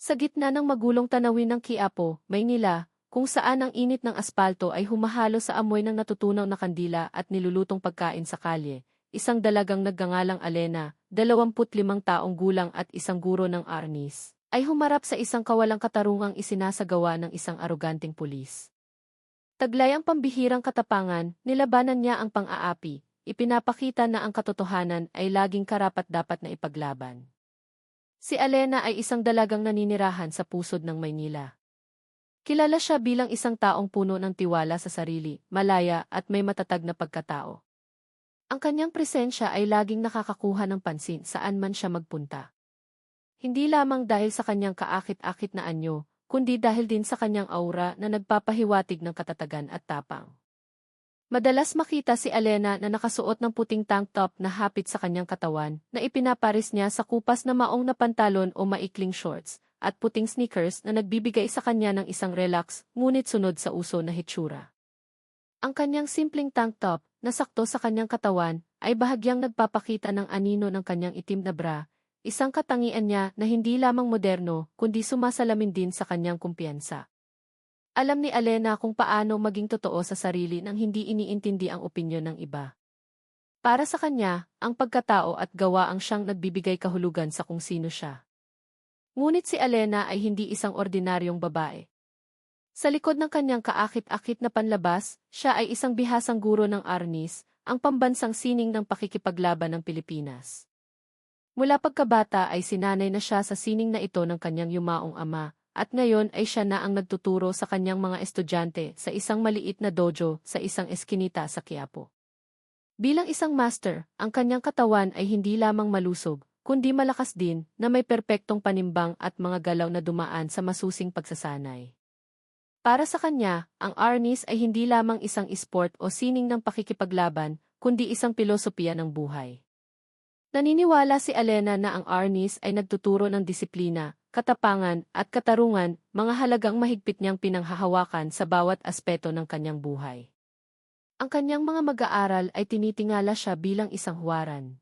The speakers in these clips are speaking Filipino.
Sa gitna ng magulong tanawin ng Quiapo, Maynila, kung saan ang init ng aspalto ay humahalo sa amoy ng natutunaw na kandila at nilulutong pagkain sa kalye, isang dalagang nagngangalang Alena, 25 taong gulang at isang guro ng arnis, ay humarap sa isang kawalang katarungang isinasagawa ng isang aroganteng pulis. Taglay ang pambihirang katapangan, nilabanan niya ang pang-aapi, ipinapakita na ang katotohanan ay laging karapat-dapat na ipaglaban. Si Alena ay isang dalagang naninirahan sa pusod ng Maynila. Kilala siya bilang isang taong puno ng tiwala sa sarili, malaya at may matatag na pagkatao. Ang kanyang presensya ay laging nakakakuha ng pansin saan man siya magpunta. Hindi lamang dahil sa kanyang kaakit-akit na anyo, kundi dahil din sa kanyang aura na nagpapahiwatig ng katatagan at tapang. Madalas makita si Alena na nakasuot ng puting tank top na hapit sa kanyang katawan na ipinaparis niya sa kupas na maong na pantalon o maikling shorts, at puting sneakers na nagbibigay sa kanya ng isang relax, ngunit sunod sa uso na hitsura. Ang kanyang simpleng tank top, na sakto sa kanyang katawan, ay bahagyang nagpapakita ng anino ng kanyang itim na bra, isang katangian niya na hindi lamang moderno, kundi sumasalamin din sa kanyang kumpiyansa. Alam ni Alena kung paano maging totoo sa sarili nang hindi iniintindi ang opinyon ng iba. Para sa kanya, ang pagkatao at gawa ang siyang nagbibigay kahulugan sa kung sino siya. Ngunit si Alena ay hindi isang ordinaryong babae. Sa likod ng kanyang kaakit-akit na panlabas, siya ay isang bihasang guro ng arnis, ang pambansang sining ng pakikipaglaban ng Pilipinas. Mula pagkabata ay sinanay na siya sa sining na ito ng kanyang yumaong ama, at ngayon ay siya na ang nagtuturo sa kanyang mga estudyante sa isang maliit na dojo sa isang eskinita sa Quiapo. Bilang isang master, ang kanyang katawan ay hindi lamang malusog, kundi malakas din na may perpektong panimbang at mga galaw na dumaan sa masusing pagsasanay. Para sa kanya, ang arnis ay hindi lamang isang sport o sining ng pakikipaglaban, kundi isang pilosopiya ng buhay. Naniniwala si Alena na ang arnis ay nagtuturo ng disiplina, katapangan at katarungan, mga halagang mahigpit niyang pinanghahawakan sa bawat aspeto ng kanyang buhay. Ang kanyang mga mag-aaral ay tinitingala siya bilang isang huwaran.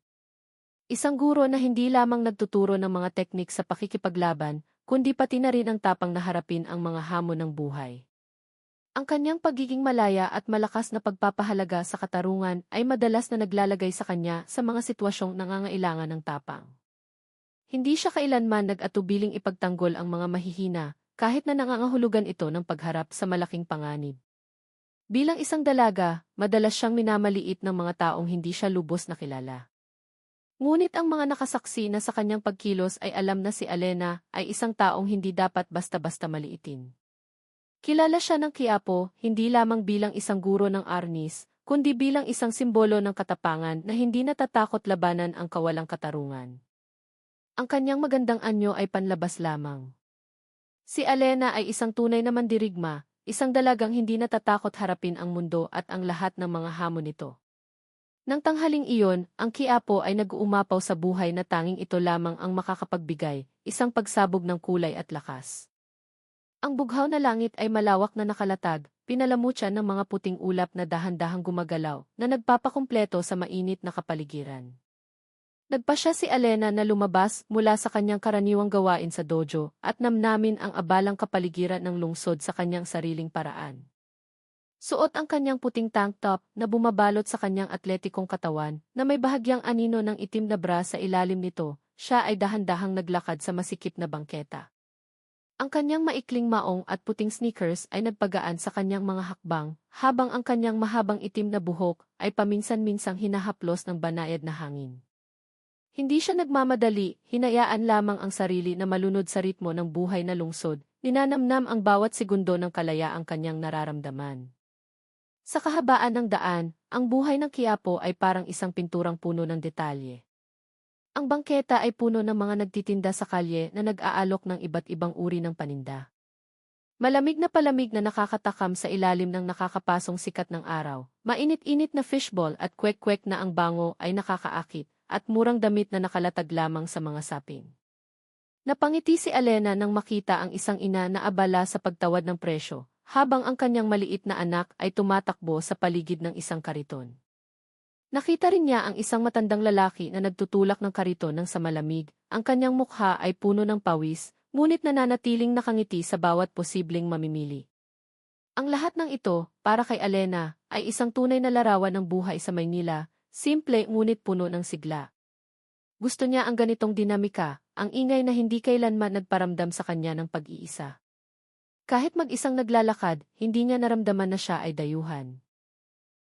Isang guro na hindi lamang nagtuturo ng mga teknik sa pakikipaglaban, kundi pati na rin ang tapang na harapin ang mga hamon ng buhay. Ang kanyang pagiging malaya at malakas na pagpapahalaga sa katarungan ay madalas na naglalagay sa kanya sa mga sitwasyong nangangailangan ng tapang. Hindi siya kailanman nag-atubiling ipagtanggol ang mga mahihina, kahit na nangangahulugan ito ng pagharap sa malaking panganib. Bilang isang dalaga, madalas siyang minamaliit ng mga taong hindi siya lubos na kilala. Ngunit ang mga nakasaksi na sa kanyang pagkilos ay alam na si Alena ay isang taong hindi dapat basta-basta maliitin. Kilala siya ng Quiapo hindi lamang bilang isang guro ng arnis, kundi bilang isang simbolo ng katapangan na hindi natatakot labanan ang kawalang katarungan. Ang kanyang magandang anyo ay panlabas lamang. Si Alena ay isang tunay na mandirigma, isang dalagang hindi natatakot harapin ang mundo at ang lahat ng mga hamon nito. Nang tanghaling iyon, ang Quiapo ay nag-uumapaw sa buhay na tanging ito lamang ang makakapagbigay, isang pagsabog ng kulay at lakas. Ang bughaw na langit ay malawak na nakalatag, pinalamutyan ng mga puting ulap na dahan-dahang gumagalaw, na nagpapakumpleto sa mainit na kapaligiran. Nagpasya si Alena na lumabas mula sa kanyang karaniwang gawain sa dojo, at namnamin ang abalang kapaligiran ng lungsod sa kanyang sariling paraan. Suot ang kanyang puting tank top na bumabalot sa kanyang atletikong katawan na may bahagyang anino ng itim na bra sa ilalim nito, siya ay dahan-dahang naglakad sa masikip na bangketa. Ang kanyang maikling maong at puting sneakers ay nagpagaan sa kanyang mga hakbang, habang ang kanyang mahabang itim na buhok ay paminsan-minsang hinahaplos ng banayad na hangin. Hindi siya nagmamadali, hinayaan lamang ang sarili na malunod sa ritmo ng buhay na lungsod, ninanamnam ang bawat segundo ng kalayaang kanyang nararamdaman. Sa kahabaan ng daan, ang buhay ng Quiapo ay parang isang pinturang puno ng detalye. Ang bangketa ay puno ng mga nagtitinda sa kalye na nag-aalok ng iba't ibang uri ng paninda. Malamig na nakakatakam sa ilalim ng nakakapasong sikat ng araw, mainit-init na fishball at kwek-kwek na ang bango ay nakakaakit, at murang damit na nakalatag lamang sa mga sapin. Napangiti si Alena nang makita ang isang ina na abala sa pagtawad ng presyo, habang ang kanyang maliit na anak ay tumatakbo sa paligid ng isang kariton. Nakita rin niya ang isang matandang lalaki na nagtutulak ng kariton ng sa malamig, ang kanyang mukha ay puno ng pawis, ngunit nananatiling nakangiti sa bawat posibleng mamimili. Ang lahat ng ito, para kay Alena, ay isang tunay na larawan ng buhay sa Maynila, simple ngunit puno ng sigla. Gusto niya ang ganitong dinamika, ang ingay na hindi kailanman nagparamdam sa kanya ng pag-iisa. Kahit mag-isang naglalakad, hindi niya naramdaman na siya ay dayuhan.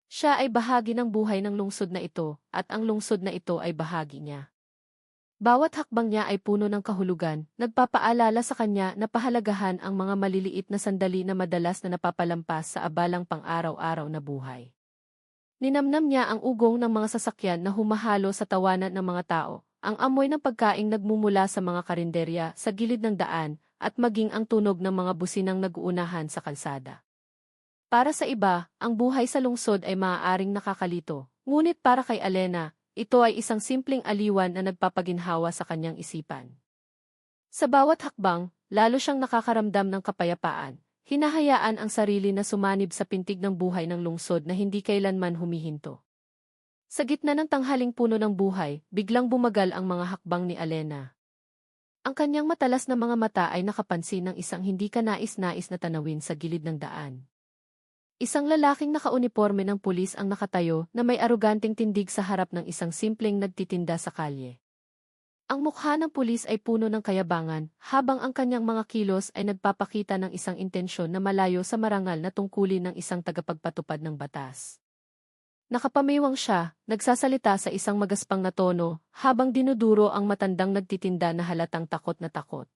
Siya ay bahagi ng buhay ng lungsod na ito, at ang lungsod na ito ay bahagi niya. Bawat hakbang niya ay puno ng kahulugan, nagpapaalala sa kanya na pahalagahan ang mga maliliit na sandali na madalas na napapalampas sa abalang pang-araw-araw na buhay. Ninamnam niya ang ugong ng mga sasakyan na humahalo sa tawanan ng mga tao, ang amoy ng pagkaing nagmumula sa mga karinderya sa gilid ng daan, at maging ang tunog ng mga businang nag-uunahan sa kalsada. Para sa iba, ang buhay sa lungsod ay maaaring nakakalito, ngunit para kay Alena, ito ay isang simpleng aliwan na nagpapaginhawa sa kanyang isipan. Sa bawat hakbang, lalo siyang nakakaramdam ng kapayapaan, hinahayaan ang sarili na sumanib sa pintig ng buhay ng lungsod na hindi kailanman humihinto. Sa gitna ng tanghaling puno ng buhay, biglang bumagal ang mga hakbang ni Alena. Ang kanyang matalas na mga mata ay nakapansin ng isang hindi kanais-nais na tanawin sa gilid ng daan. Isang lalaking nakauniporme ng pulis ang nakatayo na may aruganting tindig sa harap ng isang simpleng nagtitinda sa kalye. Ang mukha ng pulis ay puno ng kayabangan, habang ang kanyang mga kilos ay nagpapakita ng isang intensyon na malayo sa marangal na tungkulin ng isang tagapagpatupad ng batas. Nakapamiwang siya, nagsasalita sa isang magaspang na tono, habang dinuduro ang matandang nagtitinda na halatang takot na takot.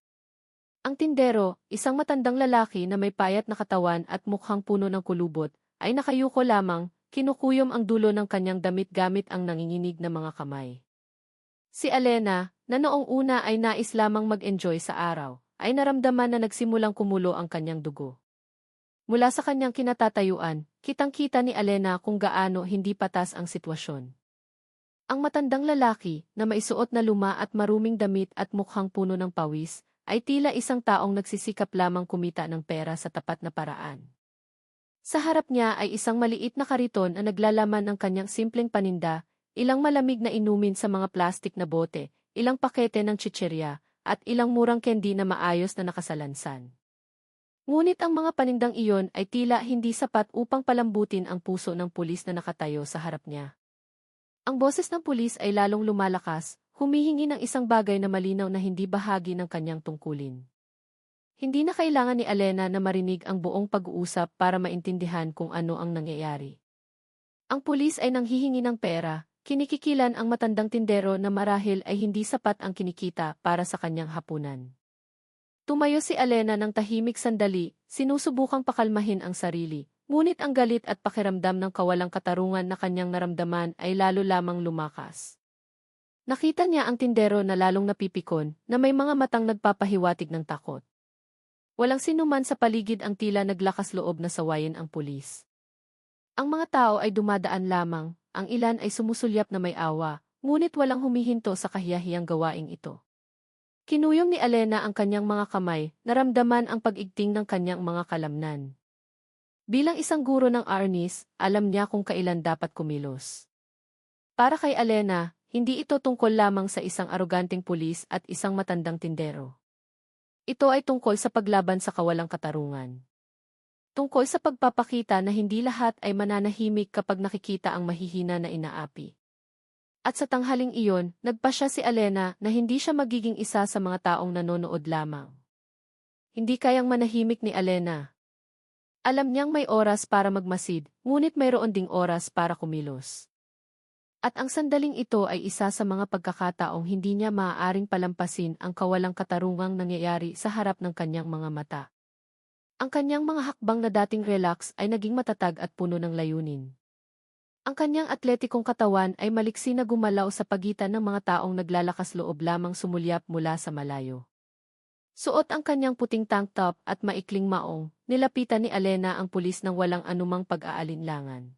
Ang tindero, isang matandang lalaki na may payat na katawan at mukhang puno ng kulubot, ay nakayuko lamang, kinukuyom ang dulo ng kanyang damit gamit ang nanginginig na mga kamay. Si Alena, na noong una ay nais lamang mag-enjoy sa araw, ay naramdaman na nagsimulang kumulo ang kanyang dugo. Mula sa kanyang kinatatayuan, kitang-kita ni Alena kung gaano hindi patas ang sitwasyon. Ang matandang lalaki, na maisuot na luma at maruming damit at mukhang puno ng pawis, ay tila isang taong nagsisikap lamang kumita ng pera sa tapat na paraan. Sa harap niya ay isang maliit na kariton na naglalaman ng kanyang simpleng paninda, ilang malamig na inumin sa mga plastik na bote, ilang pakete ng chicherya, at ilang murang candy na maayos na nakasalansan. Ngunit ang mga panindang iyon ay tila hindi sapat upang palambutin ang puso ng pulis na nakatayo sa harap niya. Ang boses ng pulis ay lalong lumalakas, humihingi ng isang bagay na malinaw na hindi bahagi ng kanyang tungkulin. Hindi na kailangan ni Alena na marinig ang buong pag-uusap para maintindihan kung ano ang nangyayari. Ang pulis ay nanghihingi ng pera, kinikikilan ang matandang tindero na marahil ay hindi sapat ang kinikita para sa kanyang hapunan. Tumayo si Alena ng tahimik sandali, sinusubukang pakalmahin ang sarili, ngunit ang galit at pakiramdam ng kawalang katarungan na kanyang naramdaman ay lalo lamang lumakas. Nakita niya ang tindero na lalong napipikon, na may mga matang nagpapahiwatig ng takot. Walang sinuman sa paligid ang tila naglakas loob na sawayin ang pulis. Ang mga tao ay dumadaan lamang, ang ilan ay sumusulyap na may awa, ngunit walang humihinto sa kahiyahiyang gawaing ito. Kinuyom ni Alena ang kanyang mga kamay, naramdaman ang pag-igting ng kanyang mga kalamnan. Bilang isang guro ng arnis, alam niya kung kailan dapat kumilos. Para kay Alena, hindi ito tungkol lamang sa isang aroganteng pulis at isang matandang tindero. Ito ay tungkol sa paglaban sa kawalang katarungan. Tungkol sa pagpapakita na hindi lahat ay mananahimik kapag nakikita ang mahihina na inaapi. At sa tanghaling iyon, nagpasya si Alena na hindi siya magiging isa sa mga taong nanonood lamang. Hindi kayang manahimik ni Alena. Alam niyang may oras para magmasid, ngunit mayroon ding oras para kumilos. At ang sandaling ito ay isa sa mga pagkakataong hindi niya maaaring palampasin ang kawalang katarungang nangyayari sa harap ng kanyang mga mata. Ang kanyang mga hakbang na dating relax ay naging matatag at puno ng layunin. Ang kanyang atletikong katawan ay maliksi na gumalaw sa pagitan ng mga taong naglalakas loob lamang sumulyap mula sa malayo. Suot ang kanyang puting tank top at maikling maong, nilapitan ni Alena ang pulis ng walang anumang pag-aalinlangan.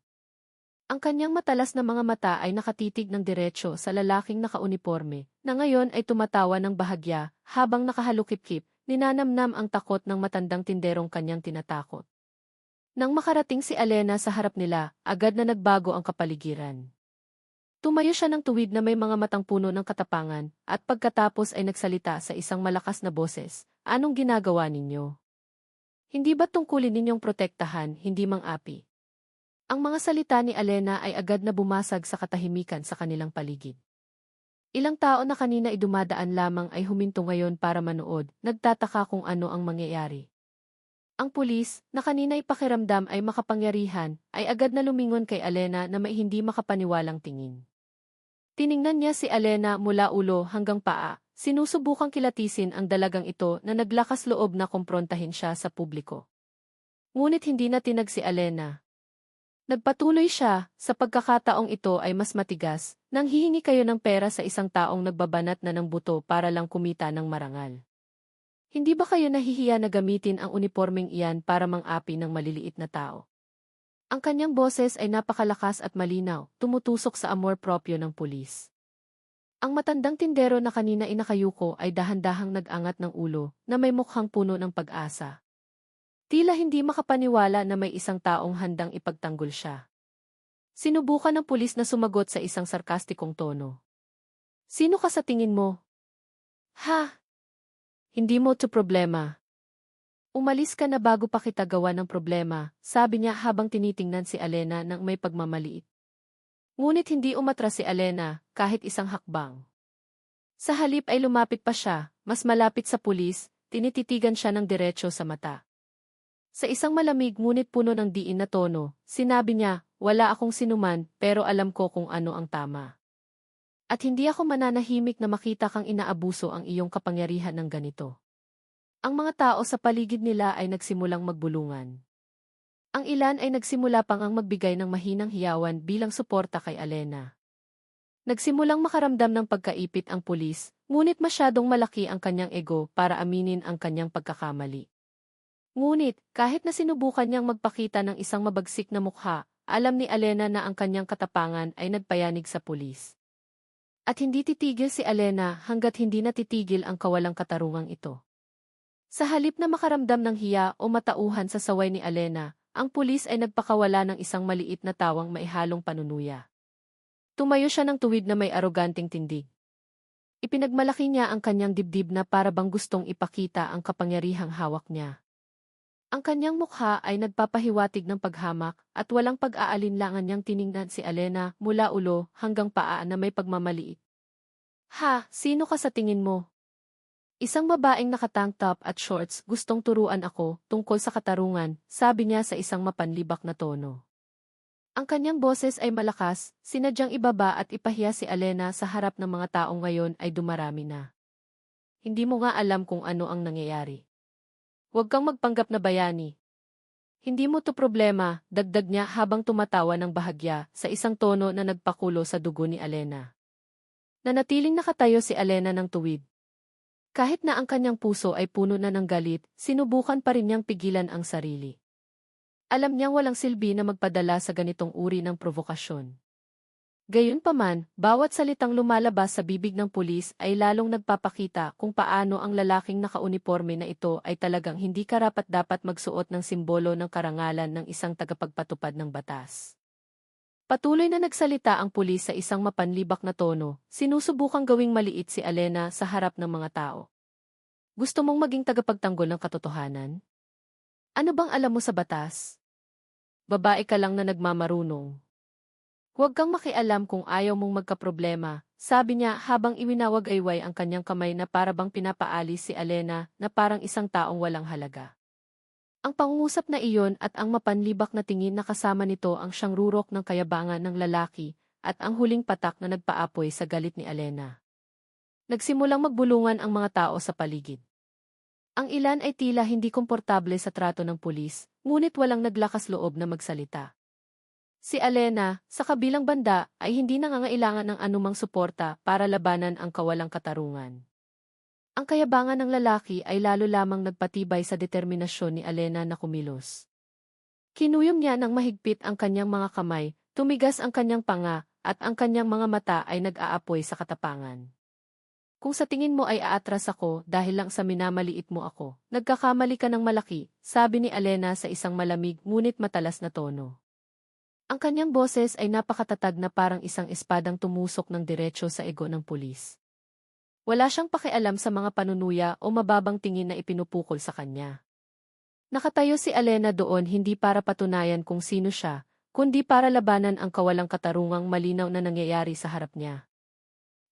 Ang kanyang matalas na mga mata ay nakatitig ng diretsyo sa lalaking nakauniporme, na ngayon ay tumatawa ng bahagya, habang nakahalukip-kip, ninanamnam ang takot ng matandang tinderong kanyang tinatakot. Nang makarating si Alena sa harap nila, agad na nagbago ang kapaligiran. Tumayo siya ng tuwid na may mga matang puno ng katapangan, at pagkatapos ay nagsalita sa isang malakas na boses, anong ginagawa ninyo? Hindi ba tungkulin ninyong protektahan, hindi mang-api? Ang mga salita ni Alena ay agad na bumasag sa katahimikan sa kanilang paligid. Ilang tao na kanina ay dumadaan lamang ay huminto ngayon para manood, nagtataka kung ano ang mangyayari. Ang pulis, na kanina ay pakiramdam ay makapangyarihan, ay agad na lumingon kay Alena na may hindi makapaniwalang tingin. Tiningnan niya si Alena mula ulo hanggang paa, sinusubukang kilatisin ang dalagang ito na naglakas loob na kumprontahin siya sa publiko. Ngunit hindi na tinag si Alena. Nagpatuloy siya, sa pagkakataong ito ay mas matigas, nang hihingi kayo ng pera sa isang taong nagbabanat na ng buto para lang kumita ng marangal. Hindi ba kayo nahihiya na gamitin ang unipormeng iyan para mang-api ng maliliit na tao? Ang kanyang boses ay napakalakas at malinaw, tumutusok sa amor propyo ng pulis. Ang matandang tindero na kanina inakayuko ay dahan-dahang nag-angat ng ulo, na may mukhang puno ng pag-asa. Tila hindi makapaniwala na may isang taong handang ipagtanggol siya. Sinubukan ng pulis na sumagot sa isang sarkastikong tono. Sino ka sa tingin mo? Ha? Hindi mo to problema. Umalis ka na bago pa kita gawa ng problema, sabi niya habang tinitingnan si Alena ng may pagmamaliit. Ngunit hindi umatras si Alena, kahit isang hakbang. Sa halip ay lumapit pa siya, mas malapit sa pulis, tinititigan siya ng diretsyo sa mata. Sa isang malamig ngunit puno ng diin na tono, sinabi niya, wala akong sinuman pero alam ko kung ano ang tama. At hindi ako mananahimik na makita kang inaabuso ang iyong kapangyarihan ng ganito. Ang mga tao sa paligid nila ay nagsimulang magbulungan. Ang ilan ay nagsimula pang ang magbigay ng mahinang hiyawan bilang suporta kay Alena. Nagsimulang makaramdam ng pagkaipit ang pulis, ngunit masyadong malaki ang kanyang ego para aminin ang kanyang pagkakamali. Ngunit, kahit na sinubukan niyang magpakita ng isang mabagsik na mukha, alam ni Alena na ang kanyang katapangan ay nagpayanig sa pulis. At hindi titigil si Alena hanggat hindi natitigil ang kawalang katarungang ito. Sa halip na makaramdam ng hiya o matauhan sa saway ni Alena, ang pulis ay nagpakawala ng isang maliit na tawang maihalong panunuya. Tumayo siya ng tuwid na may aroganting tindig. Ipinagmalaki niya ang kanyang dibdib na para bang gustong ipakita ang kapangyarihang hawak niya. Ang kanyang mukha ay nagpapahiwatig ng paghamak at walang pag-aalinlangan niyang tiningnan si Alena mula ulo hanggang paa na may pagmamaliit. Ha, sino ka sa tingin mo? Isang babaeng naka-tank top at shorts gustong turuan ako tungkol sa katarungan, sabi niya sa isang mapanlibak na tono. Ang kanyang boses ay malakas, sinadyang ibaba at ipahiya si Alena sa harap ng mga taong ngayon ay dumarami na. Hindi mo nga alam kung ano ang nangyayari. Huwag kang magpanggap na bayani. Hindi mo to problema, dagdag niya habang tumatawa ng bahagya sa isang tono na nagpakulo sa dugo ni Alena. Nanatiling nakatayo si Alena ng tuwid. Kahit na ang kanyang puso ay puno na ng galit, sinubukan pa rin niyang pigilan ang sarili. Alam niyang walang silbi na magpadala sa ganitong uri ng provokasyon. Gayunpaman, bawat salitang lumalabas sa bibig ng pulis ay lalong nagpapakita kung paano ang lalaking nakauniporme na ito ay talagang hindi karapat-dapat magsuot ng simbolo ng karangalan ng isang tagapagpatupad ng batas. Patuloy na nagsalita ang pulis sa isang mapanlibak na tono, sinusubukang gawing maliit si Alena sa harap ng mga tao. Gusto mong maging tagapagtanggol ng katotohanan? Ano bang alam mo sa batas? Babae ka lang na nagmamarunong. Huwag kang makialam kung ayaw mong magkaproblema, sabi niya habang iwinawag-ayway ang kanyang kamay na para bang pinapaalis si Alena na parang isang taong walang halaga. Ang pangungusap na iyon at ang mapanlibak na tingin na kasama nito ang siyang rurok ng kayabangan ng lalaki at ang huling patak na nagpaapoy sa galit ni Alena. Nagsimulang magbulungan ang mga tao sa paligid. Ang ilan ay tila hindi komportable sa trato ng pulis, ngunit walang naglakas loob na magsalita. Si Alena, sa kabilang banda, ay hindi nangangailangan ng anumang suporta para labanan ang kawalang katarungan. Ang kayabangan ng lalaki ay lalo lamang nagpatibay sa determinasyon ni Alena na kumilos. Kinuyom niya ng mahigpit ang kanyang mga kamay, tumigas ang kanyang panga, at ang kanyang mga mata ay nag-aapoy sa katapangan. Kung sa tingin mo ay aatras ako dahil lang sa minamaliit mo ako, nagkakamali ka ng malaki, sabi ni Alena sa isang malamig ngunit matalas na tono. Ang kanyang boses ay napakatatag na parang isang espadang tumusok ng diretsyo sa ego ng pulis. Wala siyang pakialam sa mga panunuya o mababang tingin na ipinupukol sa kanya. Nakatayo si Alena doon hindi para patunayan kung sino siya, kundi para labanan ang kawalang katarungang malinaw na nangyayari sa harap niya.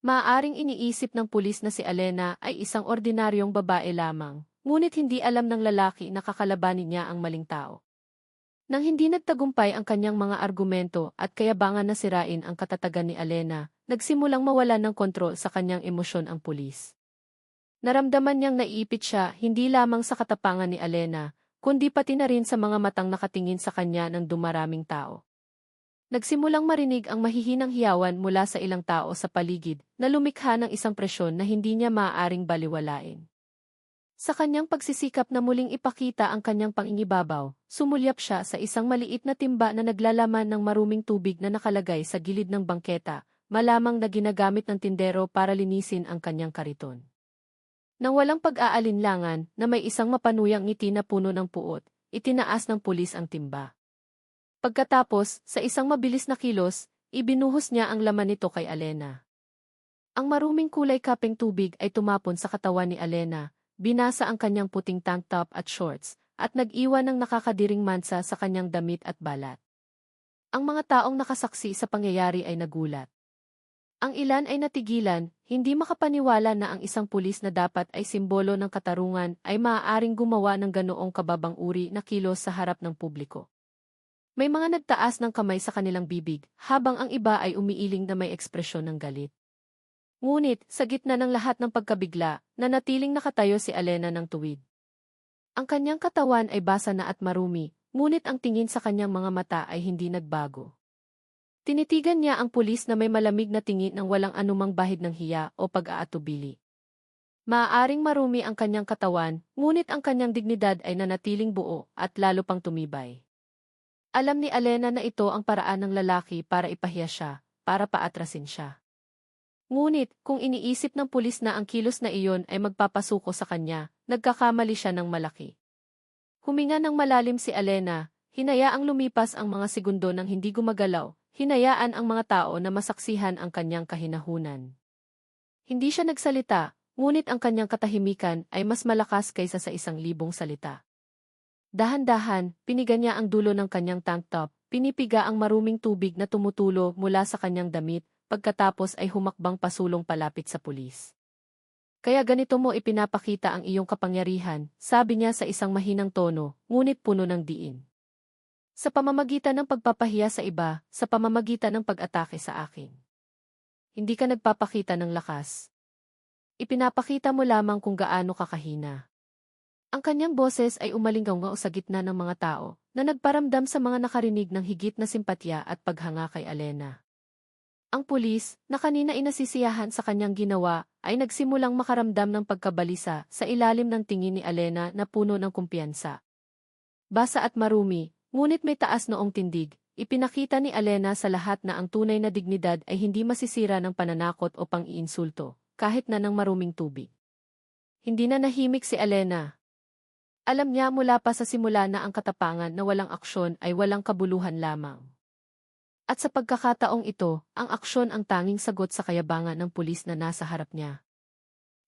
Maaaring iniisip ng pulis na si Alena ay isang ordinaryong babae lamang, ngunit hindi alam ng lalaki na kakalabanin niya ang maling tao. Nang hindi nagtagumpay ang kanyang mga argumento at kayabangan na sirain ang katatagan ni Alena, nagsimulang mawalan ng kontrol sa kanyang emosyon ang pulis. Naramdaman niyang naiipit siya hindi lamang sa katapangan ni Alena, kundi pati na rin sa mga matang nakatingin sa kanya ng dumaraming tao. Nagsimulang marinig ang mahihinang hiyawan mula sa ilang tao sa paligid na lumikha ng isang presyon na hindi niya maaaring baliwalain. Sa kanyang pagsisikap na muling ipakita ang kanyang pangingibabaw, sumulyap siya sa isang maliit na timba na naglalaman ng maruming tubig na nakalagay sa gilid ng bangketa, malamang na ginagamit ng tindero para linisin ang kanyang kariton. Nang walang pag-aalinlangan na may isang mapanuyang ngiti na puno ng puot, itinaas ng pulis ang timba. Pagkatapos, sa isang mabilis na kilos, ibinuhos niya ang laman nito kay Alena. Ang maruming kulay kapeng tubig ay tumapon sa katawan ni Alena, binasa ang kanyang puting tank top at shorts, at nag-iwan ng nakakadiring mansa sa kanyang damit at balat. Ang mga taong nakasaksi sa pangyayari ay nagulat. Ang ilan ay natigilan, hindi makapaniwala na ang isang pulis na dapat ay simbolo ng katarungan ay maaaring gumawa ng ganoong kababang uri na kilos sa harap ng publiko. May mga nagtaas ng kamay sa kanilang bibig, habang ang iba ay umiiling na may ekspresyon ng galit. Ngunit, sa gitna ng lahat ng pagkabigla, nanatiling nakatayo si Alena ng tuwid. Ang kanyang katawan ay basa na at marumi, ngunit ang tingin sa kanyang mga mata ay hindi nagbago. Tinitigan niya ang pulis na may malamig na tingin ng walang anumang bahid ng hiya o pag-aatubili. Maaaring marumi ang kanyang katawan, ngunit ang kanyang dignidad ay nanatiling buo at lalo pang tumibay. Alam ni Alena na ito ang paraan ng lalaki para ipahiya siya, para paatrasin siya. Ngunit, kung iniisip ng pulis na ang kilos na iyon ay magpapasuko sa kanya, nagkakamali siya ng malaki. Huminga ng malalim si Alena, hinayaang lumipas ang mga segundo nang hindi gumagalaw, hinayaan ang mga tao na masaksihan ang kanyang kahinahunan. Hindi siya nagsalita, ngunit ang kanyang katahimikan ay mas malakas kaysa sa 1,000 salita. Dahan-dahan, piniga niya ang dulo ng kanyang tank top, pinipiga ang maruming tubig na tumutulo mula sa kanyang damit, pagkatapos ay humakbang pasulong palapit sa pulis. Kaya ganito mo ipinapakita ang iyong kapangyarihan, sabi niya sa isang mahinang tono, ngunit puno ng diin. Sa pamamagitan ng pagpapahiya sa iba, sa pamamagitan ng pag-atake sa akin. Hindi ka nagpapakita ng lakas. Ipinapakita mo lamang kung gaano kakahina. Ang kanyang boses ay umalingaw sa gitna ng mga tao, na nagparamdam sa mga nakarinig ng higit na simpatya at paghanga kay Alena. Ang pulis, na kanina inasisiyahan sa kanyang ginawa, ay nagsimulang makaramdam ng pagkabalisa sa ilalim ng tingin ni Alena na puno ng kumpiyansa. Basa at marumi, ngunit may taas noong tindig, ipinakita ni Alena sa lahat na ang tunay na dignidad ay hindi masisira ng pananakot o pang-iinsulto, kahit na ng maruming tubig. Hindi na nahimik si Alena. Alam niya mula pa sa simula na ang katapangan na walang aksyon ay walang kabuluhan lamang. At sa pagkakataong ito, ang aksyon ang tanging sagot sa kayabangan ng pulis na nasa harap niya.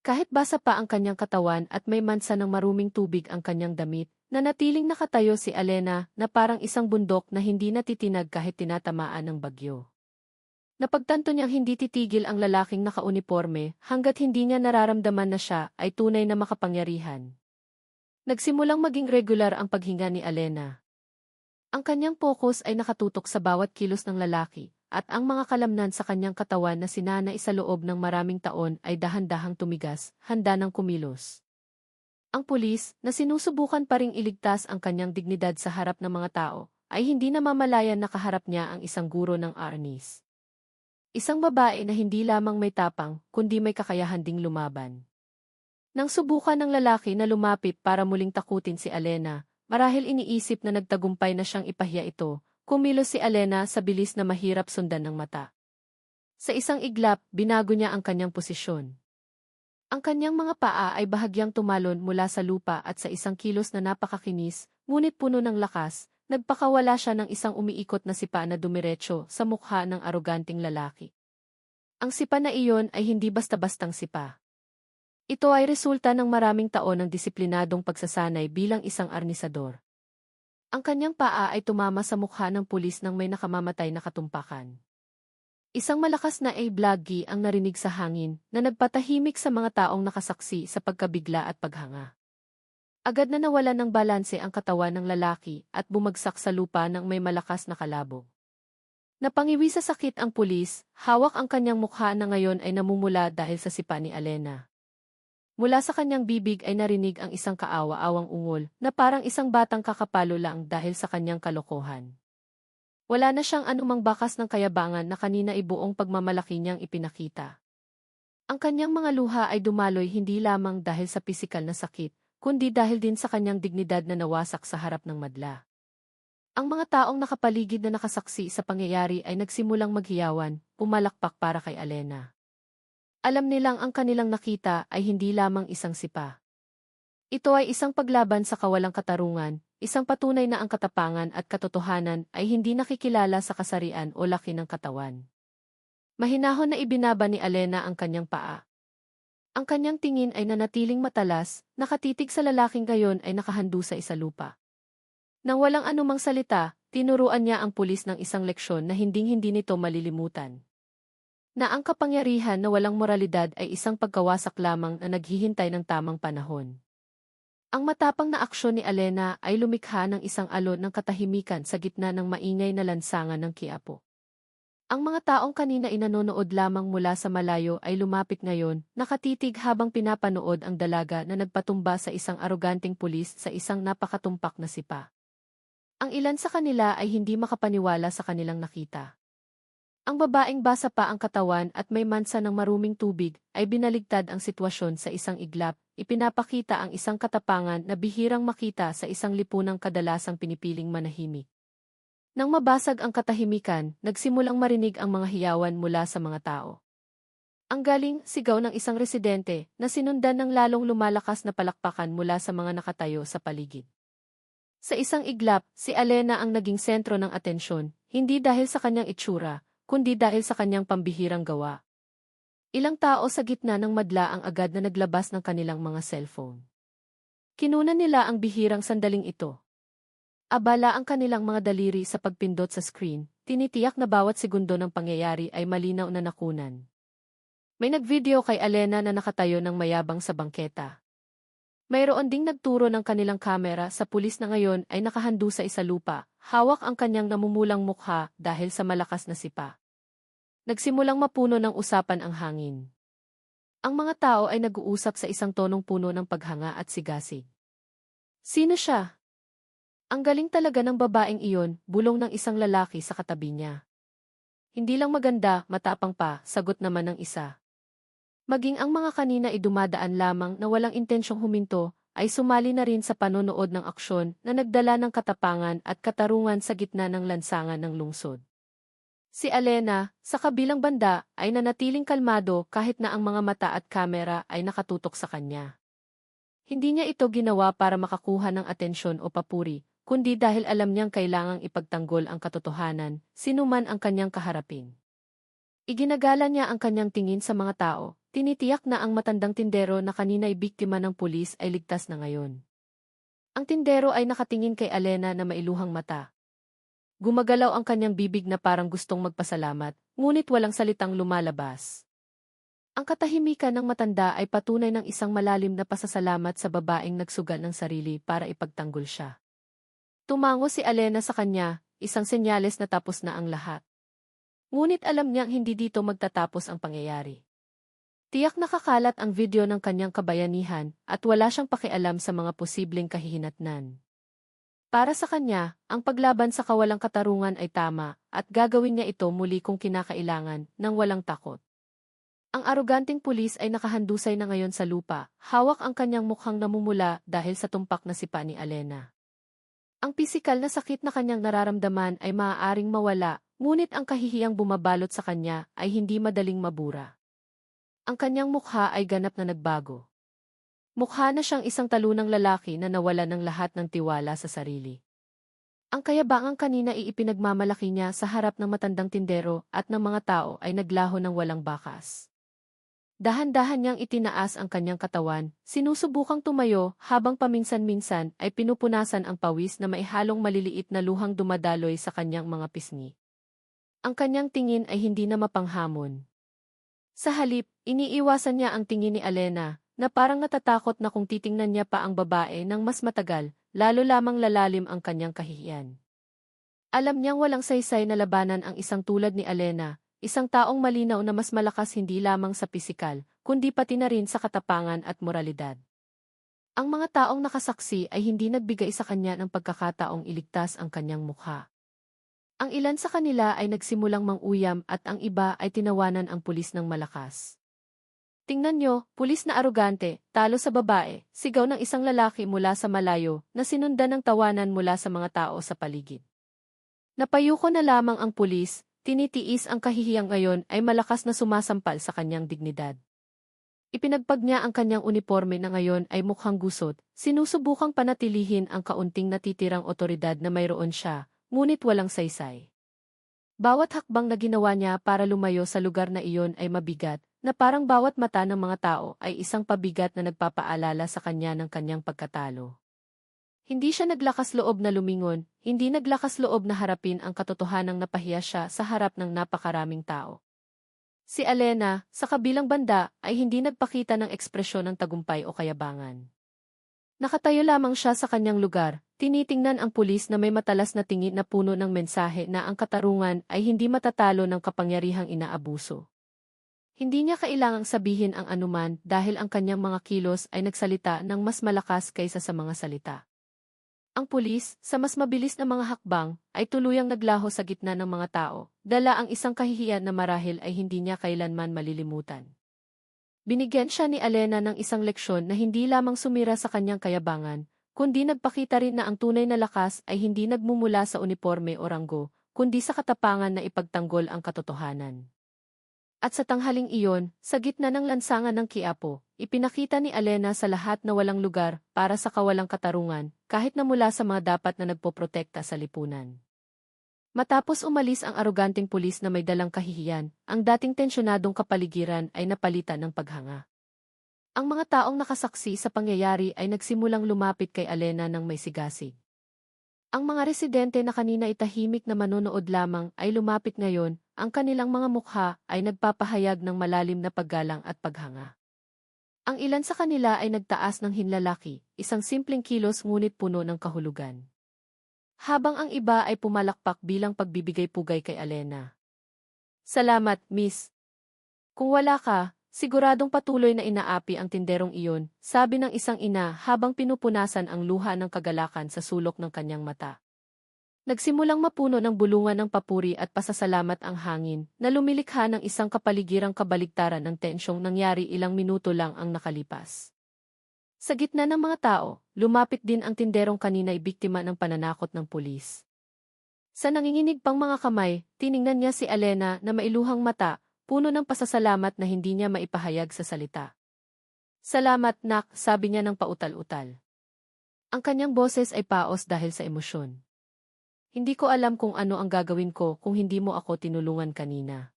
Kahit basa pa ang kanyang katawan at may mansa ng maruming tubig ang kanyang damit, nanatiling nakatayo si Alena na parang isang bundok na hindi natitinag kahit tinatamaan ng bagyo. Napagtanto niyang hindi titigil ang lalaking nakauniporme hanggat hindi niya nararamdaman na siya ay tunay na makapangyarihan. Nagsimulang maging regular ang paghinga ni Alena. Ang kanyang focus ay nakatutok sa bawat kilos ng lalaki, at ang mga kalamnan sa kanyang katawan na sinanay sa loob ng maraming taon ay dahan-dahang tumigas, handa ng kumilos. Ang pulis, na sinusubukan pa ring iligtas ang kanyang dignidad sa harap ng mga tao, ay hindi namamalayan na kaharap niya ang isang guro ng arnis. Isang babae na hindi lamang may tapang, kundi may kakayahan ding lumaban. Nang subukan ng lalaki na lumapit para muling takutin si Alena, marahil iniisip na nagtagumpay na siyang ipahiya ito, kumilos si Alena sa bilis na mahirap sundan ng mata. Sa isang iglap, binago niya ang kanyang posisyon. Ang kanyang mga paa ay bahagyang tumalon mula sa lupa at sa isang kilos na napakakinis, ngunit puno ng lakas, nagpakawala siya ng isang umiikot na sipa na dumiretso sa mukha ng aroganting lalaki. Ang sipa na iyon ay hindi basta-bastang sipa. Ito ay resulta ng maraming taon ng disiplinadong pagsasanay bilang isang arnisador. Ang kanyang paa ay tumama sa mukha ng pulis nang may nakamamatay na katumpakan. Isang malakas na blagi ang narinig sa hangin na nagpatahimik sa mga taong nakasaksi sa pagkabigla at paghanga. Agad na nawalan ng balanse ang katawan ng lalaki at bumagsak sa lupa nang may malakas na kalabog. Napangiwi sa sakit ang pulis, hawak ang kanyang mukha na ngayon ay namumula dahil sa sipa ni Alena. Mula sa kanyang bibig ay narinig ang isang kaawa-awang ungol na parang isang batang kakapalo lang dahil sa kanyang kalokohan. Wala na siyang anumang bakas ng kayabangan na kanina ibuong pagmamalaki niyang ipinakita. Ang kanyang mga luha ay dumaloy hindi lamang dahil sa pisikal na sakit, kundi dahil din sa kanyang dignidad na nawasak sa harap ng madla. Ang mga taong nakapaligid na nakasaksi sa pangyayari ay nagsimulang maghiyawan, pumalakpak para kay Alena. Alam nilang ang kanilang nakita ay hindi lamang isang sipa. Ito ay isang paglaban sa kawalang katarungan, isang patunay na ang katapangan at katotohanan ay hindi nakikilala sa kasarian o laki ng katawan. Mahinahon na ibinaba ni Alena ang kanyang paa. Ang kanyang tingin ay nanatiling matalas, nakatitig sa lalaking gayon ay nakahandu sa isalupa. Nang walang anumang salita, tinuruan niya ang pulis ng isang leksyon na hinding-hindi nito malilimutan. Na ang kapangyarihan na walang moralidad ay isang pagkawasak lamang na naghihintay ng tamang panahon. Ang matapang na aksyon ni Alena ay lumikha ng isang alon ng katahimikan sa gitna ng maingay na lansangan ng Quiapo. Ang mga taong kanina inanonood lamang mula sa malayo ay lumapit ngayon, nakatitig habang pinapanood ang dalaga na nagpatumba sa isang aroganting pulis sa isang napakatumpak na sipa. Ang ilan sa kanila ay hindi makapaniwala sa kanilang nakita. Ang babaeng basa pa ang katawan at may mansa ng maruming tubig ay binaligtad ang sitwasyon sa isang iglap, ipinapakita ang isang katapangan na bihirang makita sa isang lipunang kadalasang pinipiling manahimik. Nang mabasag ang katahimikan, nagsimulang marinig ang mga hiyawan mula sa mga tao. Ang galing, sigaw ng isang residente na sinundan ng lalong lumalakas na palakpakan mula sa mga nakatayo sa paligid. Sa isang iglap, si Alena ang naging sentro ng atensyon, hindi dahil sa kanyang itsura, kundi dahil sa kanyang pambihirang gawa. Ilang tao sa gitna ng madla ang agad na naglabas ng kanilang mga cellphone. Kinunan nila ang bihirang sandaling ito. Abala ang kanilang mga daliri sa pagpindot sa screen, tinitiyak na bawat segundo ng pangyayari ay malinaw na nakunan. May nagvideo kay Alena na nakatayo ng mayabang sa bangketa. Mayroon ding nagturo ng kanilang kamera sa pulis na ngayon ay nakahandu sa isalupa, hawak ang kanyang namumulang mukha dahil sa malakas na sipa. Nagsimulang mapuno ng usapan ang hangin. Ang mga tao ay nag-uusap sa isang tonong puno ng paghanga at sigasig. Sino siya? Ang galing talaga ng babaeng iyon, bulong ng isang lalaki sa katabi niya. Hindi lang maganda, matapang pa, sagot naman ng isa. Maging ang mga kanina ay dumadaan lamang na walang intensyong huminto, ay sumali na rin sa panonood ng aksyon na nagdala ng katapangan at katarungan sa gitna ng lansangan ng lungsod. Si Alena, sa kabilang banda, ay nanatiling kalmado kahit na ang mga mata at kamera ay nakatutok sa kanya. Hindi niya ito ginawa para makakuha ng atensyon o papuri, kundi dahil alam niyang kailangang ipagtanggol ang katotohanan, sinuman ang kanyang kaharapin. Iginagala niya ang kanyang tingin sa mga tao, tinitiyak na ang matandang tindero na kanina'y biktima ng pulis ay ligtas na ngayon. Ang tindero ay nakatingin kay Alena na mailuhang mata. Gumagalaw ang kanyang bibig na parang gustong magpasalamat, ngunit walang salitang lumalabas. Ang katahimikan ng matanda ay patunay ng isang malalim na pasasalamat sa babaeng nagsugal ng sarili para ipagtanggol siya. Tumango si Alena sa kanya, isang senyales na tapos na ang lahat. Ngunit alam niyang hindi dito magtatapos ang pangyayari. Tiyak nakakalat ang video ng kanyang kabayanihan at wala siyang pakialam sa mga posibleng kahihinatnan. Para sa kanya, ang paglaban sa kawalang katarungan ay tama at gagawin niya ito muli kung kinakailangan nang walang takot. Ang aroganting pulis ay nakahandusay na ngayon sa lupa, hawak ang kanyang mukhang namumula dahil sa tumpak na sipa ni Alena. Ang pisikal na sakit na kanyang nararamdaman ay maaaring mawala, ngunit ang kahihiyang bumabalot sa kanya ay hindi madaling mabura. Ang kanyang mukha ay ganap na nagbago. Mukha na siyang isang talunang lalaki na nawala ng lahat ng tiwala sa sarili. Ang kayabangang kanina ipinagmamalaki niya sa harap ng matandang tindero at ng mga tao ay naglaho ng walang bakas. Dahan-dahan niyang itinaas ang kanyang katawan, sinusubukang tumayo habang paminsan-minsan ay pinupunasan ang pawis na maihalong maliliit na luhang dumadaloy sa kanyang mga pisngi. Ang kanyang tingin ay hindi na mapanghamon. Sa halip, iniiwasan niya ang tingin ni Alena, na parang natatakot na kung titingnan niya pa ang babae ng mas matagal, lalo lamang lalalim ang kanyang kahihiyan. Alam niyang walang saysay na labanan ang isang tulad ni Alena, isang taong malinaw na mas malakas hindi lamang sa pisikal, kundi pati na rin sa katapangan at moralidad. Ang mga taong nakasaksi ay hindi nagbigay sa kanya ng pagkakataong iligtas ang kanyang mukha. Ang ilan sa kanila ay nagsimulang manguyam at ang iba ay tinawanan ang pulis ng malakas. Tingnan nyo, pulis na arugante, talo sa babae, sigaw ng isang lalaki mula sa malayo na sinundan ng tawanan mula sa mga tao sa paligid. Napayuko na lamang ang pulis, tinitiis ang kahihiyang ngayon ay malakas na sumasampal sa kanyang dignidad. Ipinagpag niya ang kanyang uniforme na ngayon ay mukhang gusot, sinusubukang panatilihin ang kaunting natitirang otoridad na mayroon siya, ngunit walang saysay. Bawat hakbang na ginawa niya para lumayo sa lugar na iyon ay mabigat, na parang bawat mata ng mga tao ay isang pabigat na nagpapaalala sa kanya ng kanyang pagkatalo. Hindi siya naglakas loob na lumingon, hindi naglakas loob na harapin ang katotohanang napahiya siya sa harap ng napakaraming tao. Si Alena, sa kabilang banda, ay hindi nagpakita ng ekspresyon ng tagumpay o kayabangan. Nakatayo lamang siya sa kanyang lugar, tinitingnan ang pulis na may matalas na tingin na puno ng mensahe na ang katarungan ay hindi matatalo ng kapangyarihang inaabuso. Hindi niya kailangang sabihin ang anuman dahil ang kanyang mga kilos ay nagsalita ng mas malakas kaysa sa mga salita. Ang pulis, sa mas mabilis na mga hakbang, ay tuluyang naglaho sa gitna ng mga tao, dala ang isang kahihiyan na marahil ay hindi niya kailanman malilimutan. Binigyan siya ni Alena ng isang leksyon na hindi lamang sumira sa kanyang kayabangan, kundi nagpakita rin na ang tunay na lakas ay hindi nagmumula sa uniforme o ranggo, kundi sa katapangan na ipagtanggol ang katotohanan. At sa tanghaling iyon, sa gitna ng lansangan ng Quiapo, ipinakita ni Alena sa lahat na walang lugar para sa kawalang katarungan, kahit na mula sa mga dapat na nagpoprotekta sa lipunan. Matapos umalis ang aroganting pulis na may dalang kahihiyan, ang dating tensyonadong kapaligiran ay napalitan ng paghanga. Ang mga taong nakasaksi sa pangyayari ay nagsimulang lumapit kay Alena ng may sigasig. Ang mga residente na kanina itahimik na manonood lamang ay lumapit ngayon, ang kanilang mga mukha ay nagpapahayag ng malalim na paggalang at paghanga. Ang ilan sa kanila ay nagtaas ng hinlalaki, isang simpleng kilos ngunit puno ng kahulugan. Habang ang iba ay pumalakpak bilang pagbibigay-pugay kay Alena. Salamat, Miss. Kung wala ka, siguradong patuloy na inaapi ang tinderong iyon, sabi ng isang ina habang pinupunasan ang luha ng kagalakan sa sulok ng kanyang mata. Nagsimulang mapuno ng bulungan ng papuri at pasasalamat ang hangin, na lumilikha ng isang kapaligirang kabaligtaran ng tensyong nangyari ilang minuto lang ang nakalipas. Sa gitna ng mga tao, lumapit din ang tinderong kanina'y biktima ng pananakot ng pulis. Sa nanginginig pang mga kamay, tiningnan niya si Alena na mailuhang mata, puno ng pasasalamat na hindi niya maipahayag sa salita. Salamat, nak, sabi niya ng pautal-utal. Ang kanyang boses ay paos dahil sa emosyon. Hindi ko alam kung ano ang gagawin ko kung hindi mo ako tinulungan kanina.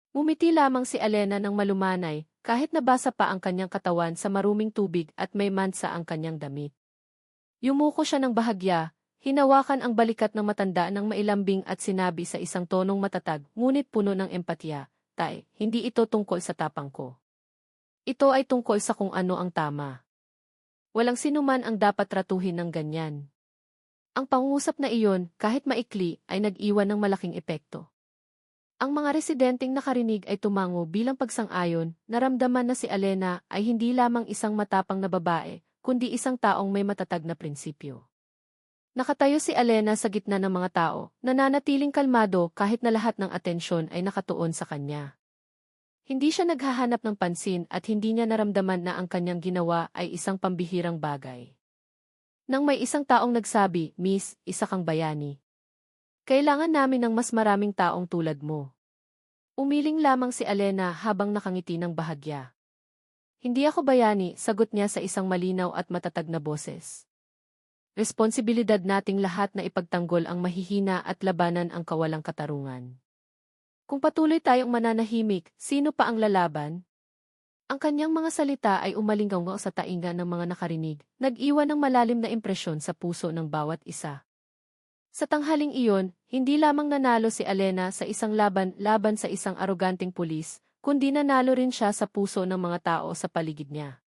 Ngumiti lamang si Alena ng malumanay, kahit nabasa pa ang kanyang katawan sa maruming tubig at may mansa ang kanyang damit. Yumuko siya ng bahagya, hinawakan ang balikat ng matanda ng mailambing at sinabi sa isang tonong matatag, ngunit puno ng empatya, Tay, hindi ito tungkol sa tapang ko. Ito ay tungkol sa kung ano ang tama. Walang sinuman ang dapat tratuhin ng ganyan. Ang pangungusap na iyon, kahit maikli, ay nag-iwan ng malaking epekto. Ang mga residenteng nakarinig ay tumango bilang pagsang-ayon, naramdaman na si Alena ay hindi lamang isang matapang na babae, kundi isang taong may matatag na prinsipyo. Nakatayo si Alena sa gitna ng mga tao, nananatiling kalmado kahit na lahat ng atensyon ay nakatuon sa kanya. Hindi siya naghahanap ng pansin at hindi niya naramdaman na ang kanyang ginawa ay isang pambihirang bagay. Nang may isang taong nagsabi, Miss, isa kang bayani. Kailangan namin ng mas maraming taong tulad mo. Umiling lamang si Alena habang nakangiti ng bahagya. Hindi ako bayani, sagot niya sa isang malinaw at matatag na boses. Responsibilidad nating lahat na ipagtanggol ang mahihina at labanan ang kawalang katarungan. Kung patuloy tayong mananahimik, sino pa ang lalaban? Ang kanyang mga salita ay umalingaw sa tainga ng mga nakarinig, nag-iwan ng malalim na impresyon sa puso ng bawat isa. Sa tanghaling iyon, hindi lamang nanalo si Alena sa isang laban sa isang aroganteng pulis, kundi nanalo rin siya sa puso ng mga tao sa paligid niya.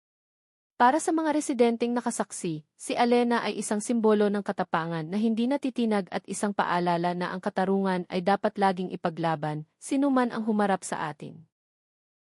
Para sa mga residenteng nakasaksi, si Alena ay isang simbolo ng katapangan na hindi natitinag at isang paalala na ang katarungan ay dapat laging ipaglaban, sinuman ang humarap sa atin.